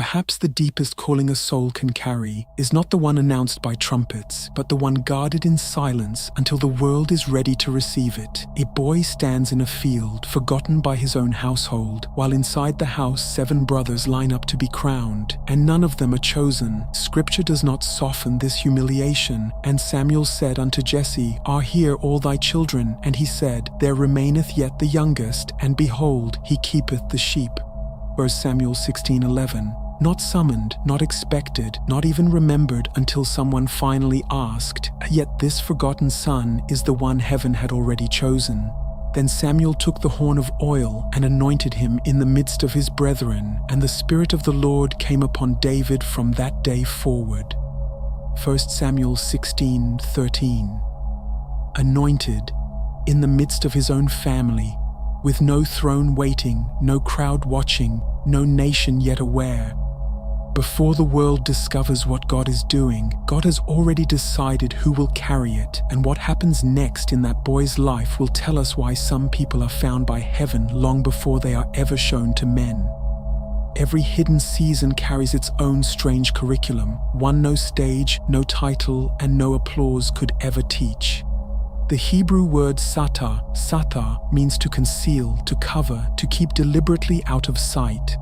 Perhaps the deepest calling a soul can carry is not the one announced by trumpets, but the one guarded in silence until the world is ready to receive it. A boy stands in a field, forgotten by his own household, while inside the house 7 brothers line up to be crowned, and none of them are chosen. Scripture does not soften this humiliation. And Samuel said unto Jesse, Are here all thy children? And he said, There remaineth yet the youngest, and behold, he keepeth the sheep. 1 Samuel 16:11. Not summoned, not expected, not even remembered until someone finally asked, yet this forgotten son is the one heaven had already chosen. Then Samuel took the horn of oil and anointed him in the midst of his brethren, and the Spirit of the Lord came upon David from that day forward. 1 Samuel 16:13. Anointed, in the midst of his own family, with no throne waiting, no crowd watching, no nation yet aware. Before the world discovers what God is doing, God has already decided who will carry it, and what happens next in that boy's life will tell us why some people are found by heaven long before they are ever shown to men. Every hidden season carries its own strange curriculum, one no stage, no title, and no applause could ever teach. The Hebrew word sathar means to conceal, to cover, to keep deliberately out of sight.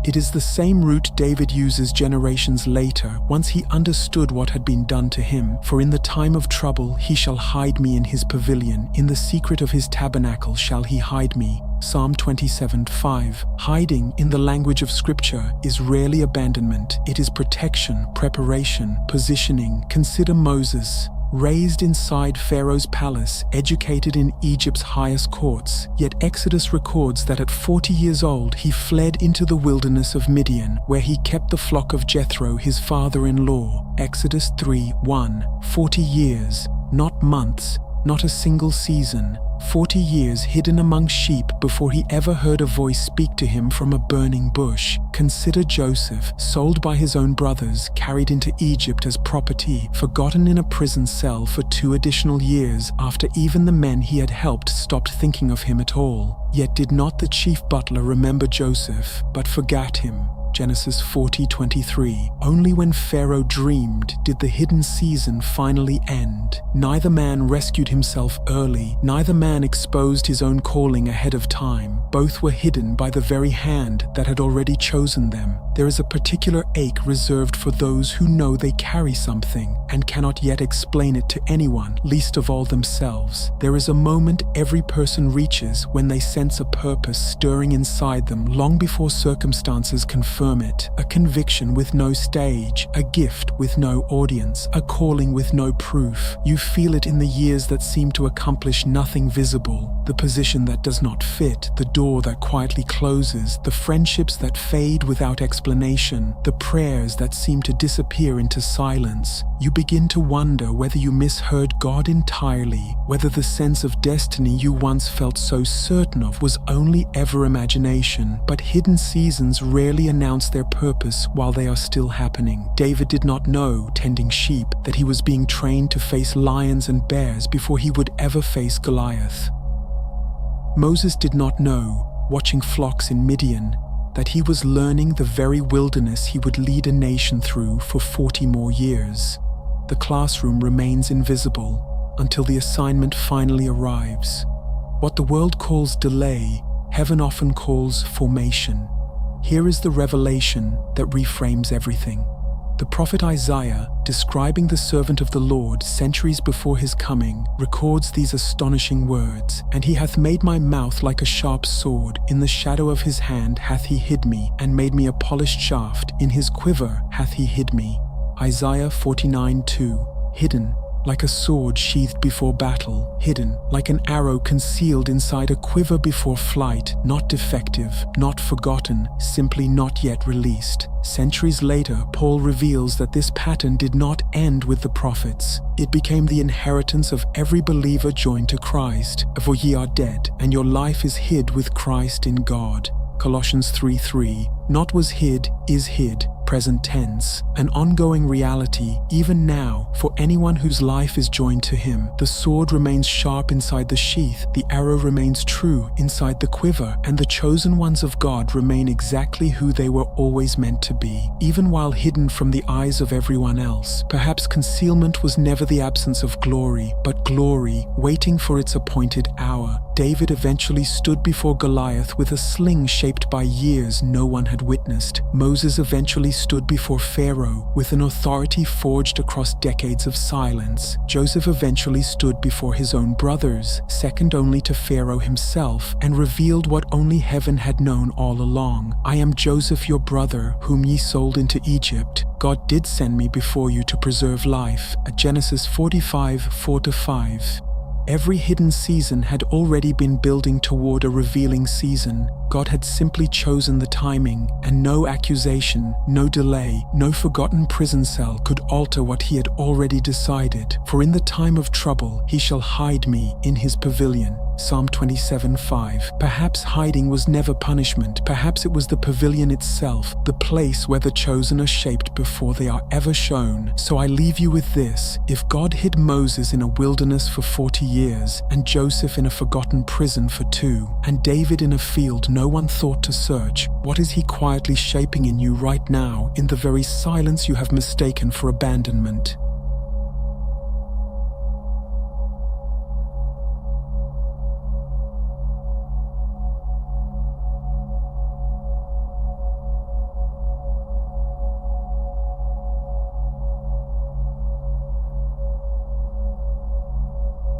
It is the same root David uses generations later, once he understood what had been done to him. For in the time of trouble he shall hide me in his pavilion, in the secret of his tabernacle shall he hide me. Psalm 27:5. Hiding, in the language of Scripture, is rarely abandonment. It is protection, preparation, positioning. Consider Moses. Raised inside Pharaoh's palace, educated in Egypt's highest courts, yet Exodus records that at 40 years old he fled into the wilderness of Midian, where he kept the flock of Jethro, his father-in-law. Exodus 3:1. 40 years, not months, not a single season. 40 years hidden among sheep before he ever heard a voice speak to him from a burning bush. Consider Joseph, sold by his own brothers, carried into Egypt as property, forgotten in a prison cell for 2 additional years after even the men he had helped stopped thinking of him at all. Yet did not the chief butler remember Joseph, but forgot him. Genesis 40:23. Only when Pharaoh dreamed did the hidden season finally end. Neither man rescued himself early, neither man exposed his own calling ahead of time. Both were hidden by the very hand that had already chosen them. There is a particular ache reserved for those who know they carry something and cannot yet explain it to anyone, least of all themselves. There is a moment every person reaches when they sense a purpose stirring inside them long before circumstances confirm it, a conviction with no stage, a gift with no audience, a calling with no proof. You feel it in the years that seem to accomplish nothing visible, the position that does not fit, the door that quietly closes, the friendships that fade without explanation, the prayers that seem to disappear into silence. You begin to wonder whether you misheard God entirely, whether the sense of destiny you once felt so certain of was only ever imagination. But hidden seasons rarely announce their purpose while they are still happening. David did not know, tending sheep, that he was being trained to face lions and bears before he would ever face Goliath. Moses did not know, watching flocks in Midian, that he was learning the very wilderness he would lead a nation through for 40 more years. The classroom remains invisible until the assignment finally arrives. What the world calls delay, heaven often calls formation. Here is the revelation that reframes everything. The prophet Isaiah, describing the servant of the Lord centuries before his coming, records these astonishing words, "And he hath made my mouth like a sharp sword, in the shadow of his hand hath he hid me, and made me a polished shaft, in his quiver hath he hid me." Isaiah 49:2. Hidden, like a sword sheathed before battle, hidden, like an arrow concealed inside a quiver before flight, not defective, not forgotten, simply not yet released. Centuries later, Paul reveals that this pattern did not end with the prophets. It became the inheritance of every believer joined to Christ. For ye are dead, and your life is hid with Christ in God. Colossians 3:3. Not was hid, is hid, present tense, an ongoing reality even now for anyone whose life is joined to him. The sword remains sharp inside the sheath, the arrow remains true inside the quiver, and the chosen ones of God remain exactly who they were always meant to be, even while hidden from the eyes of everyone else. Perhaps concealment was never the absence of glory, but glory waiting for its appointed hour. David eventually stood before Goliath with a sling shaped by years no one had witnessed. Moses eventually stood before Pharaoh with an authority forged across decades of silence. Joseph eventually stood before his own brothers, second only to Pharaoh himself, and revealed what only heaven had known all along. I am Joseph your brother, whom ye sold into Egypt. God did send me before you to preserve life. Genesis 45:4-5. Every hidden season had already been building toward a revealing season. God had simply chosen the timing, and no accusation, no delay, no forgotten prison cell could alter what he had already decided. For in the time of trouble he shall hide me in his pavilion. Psalm 27:5. Perhaps hiding was never punishment. Perhaps it was the pavilion itself, the place where the chosen are shaped before they are ever shown. So I leave you with this. If God hid Moses in a wilderness for 40 years, and Joseph in a forgotten prison for 2, and David in a field no one thought to search, what is he quietly shaping in you right now, in the very silence you have mistaken for abandonment?